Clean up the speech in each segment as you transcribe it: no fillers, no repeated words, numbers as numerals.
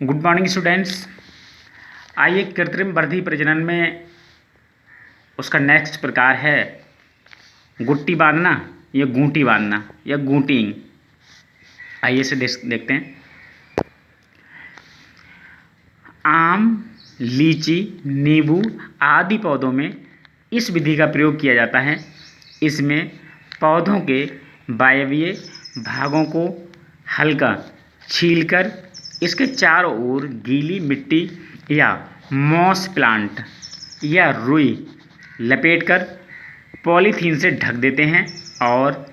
Good morning students. आइए कृत्रिम वर्धी प्रजनन में उसका नेक्स्ट प्रकार है गुट्टी बांधना या गूंटी बांधना या गूंटिंग। आइए इसे देखते हैं। आम, लीची, नींबू आदि पौधों में इस विधि का प्रयोग किया जाता है। इसमें पौधों के वायवीय भागों को हल्का छीलकर इसके चारों ओर गीली मिट्टी या मॉस प्लांट या रुई लपेटकर पॉलीथीन से ढक देते हैं और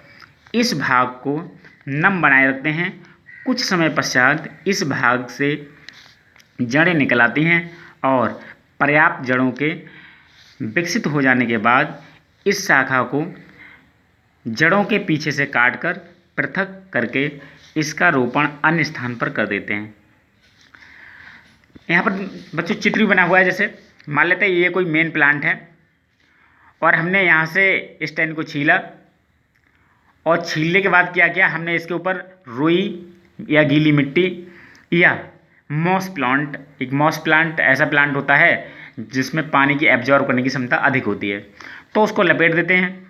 इस भाग को नम बनाए रखते हैं। कुछ समय पश्चात इस भाग से जड़ें निकल आती हैं और पर्याप्त जड़ों के विकसित हो जाने के बाद इस शाखा को जड़ों के पीछे से काटकर पृथक करके इसका रोपण अन्य स्थान पर कर देते हैं। यहाँ पर बच्चों चित्र भी बना हुआ है। जैसे मान लेते हैं ये कोई मेन प्लांट है और हमने यहाँ से इस टहनी को छीला और छीलने के बाद क्या किया, हमने इसके ऊपर रुई या गीली मिट्टी या मॉस प्लांट, एक मॉस प्लांट ऐसा प्लांट होता है जिसमें पानी की एब्जॉर्ब करने की क्षमता अधिक होती है, तो उसको लपेट देते हैं,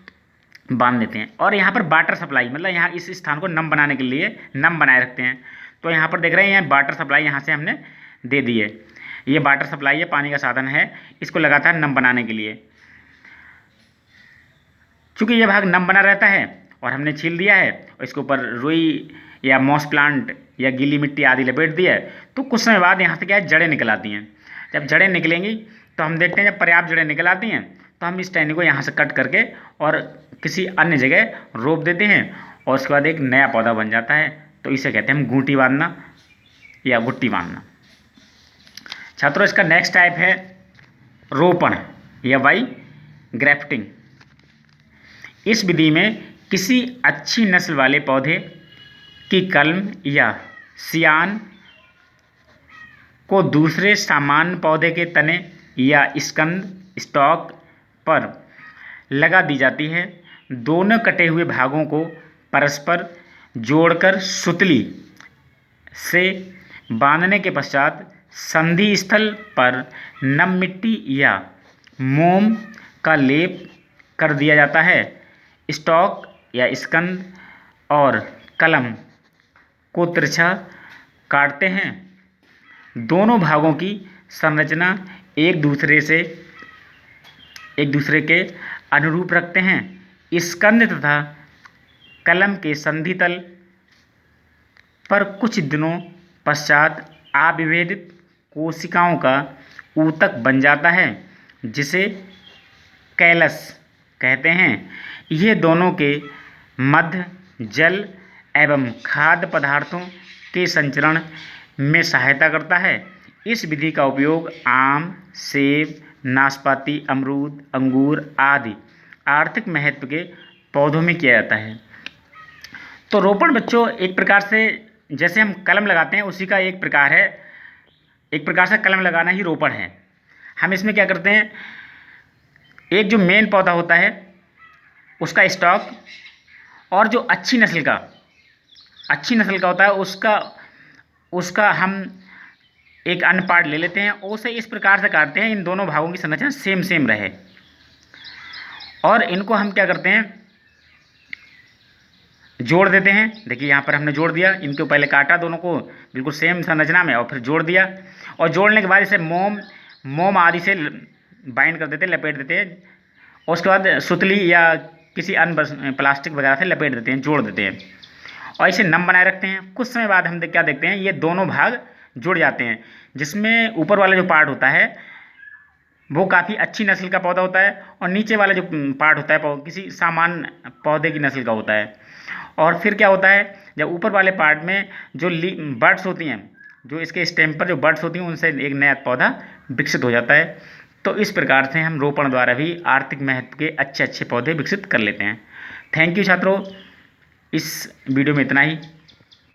बांध देते हैं। और यहाँ पर वाटर सप्लाई, मतलब यहाँ इस स्थान को नम बनाने के लिए नम बनाए रखते हैं। तो यहाँ पर देख रहे हैं यहाँ वाटर सप्लाई यहाँ से हमने दे दी है। ये वाटर सप्लाई है, पानी का साधन है, इसको लगातार नम बनाने के लिए। चूँकि ये भाग नम बना रहता है और हमने छील दिया है और इसके ऊपर रुई या मॉस प्लांट या गीली मिट्टी आदि लपेट दी है, तो कुछ समय बाद यहाँ से क्या है, जड़ें निकल आती हैं। जब जड़ें निकलेंगी तो हम देखते हैं जब पर्याप्त जड़ें निकल आती हैं तो हम इस टहनी को यहाँ से कट करके और किसी अन्य जगह रोप देते हैं और उसके बाद एक नया पौधा बन जाता है। तो इसे कहते हैं हम गूंटी बांधना या गुट्टी बांधना। छात्रों, इसका नेक्स्ट टाइप है रोपण या बाई ग्राफ्टिंग। इस विधि में किसी अच्छी नस्ल वाले पौधे की कलम या सियान को दूसरे सामान्य पौधे के तने या स्कंद स्टॉक पर लगा दी जाती है। दोनों कटे हुए भागों को परस्पर जोड़कर सुतली से बांधने के पश्चात संधि स्थल पर नम मिट्टी या मोम का लेप कर दिया जाता है। स्टॉक या स्कंद और कलम को तिरछा काटते हैं। दोनों भागों की संरचना एक दूसरे के अनुरूप रखते हैं। स्कंद तथा कलम के संधि तल पर कुछ दिनों पश्चात अविभेदित कोशिकाओं का ऊतक बन जाता है जिसे कैलस कहते हैं। ये दोनों के मध्य जल एवं खाद्य पदार्थों के संचरण में सहायता करता है। इस विधि का उपयोग आम, सेब, नाशपाती, अमरूद, अंगूर आदि आर्थिक महत्व के पौधों में किया जाता है। तो रोपण बच्चों एक प्रकार से जैसे हम कलम लगाते हैं उसी का एक प्रकार है। एक प्रकार से कलम लगाना ही रोपण है। हम इसमें क्या करते हैं, एक जो मेन पौधा होता है उसका स्टॉक और जो अच्छी नस्ल का होता है उसका हम एक अन्य पार्ट ले लेते हैं और उसे इस प्रकार से काटते हैं इन दोनों भागों की संरचना सेम रहे। और इनको हम क्या करते हैं, जोड़ देते हैं। देखिए यहाँ पर हमने जोड़ दिया, इनको पहले काटा दोनों को बिल्कुल सेम संरचना में और फिर जोड़ दिया। और जोड़ने के बाद इसे मोम आदि से बाइंड कर देते हैं, लपेट देते हैं और उसके बाद सुतली या किसी अन्य प्लास्टिक वगैरह से लपेट देते हैं, जोड़ देते हैं और इसे नम बनाए रखते हैं। कुछ समय बाद हम क्या देखते हैं, ये दोनों भाग जुड़ जाते हैं जिसमें ऊपर वाला जो पार्ट होता है वो काफ़ी अच्छी नस्ल का पौधा होता है और नीचे वाला जो पार्ट होता है किसी सामान्य पौधे की नस्ल का होता है। और फिर क्या होता है, जब ऊपर वाले पार्ट में जो बर्ड्स होती हैं, जो इसके स्टेम पर जो बर्ड्स होती हैं, उनसे एक नया पौधा विकसित हो जाता है। तो इस प्रकार से हम रोपण द्वारा भी आर्थिक महत्व के अच्छे पौधे विकसित कर लेते हैं। थैंक यू छात्रों, इस वीडियो में इतना ही।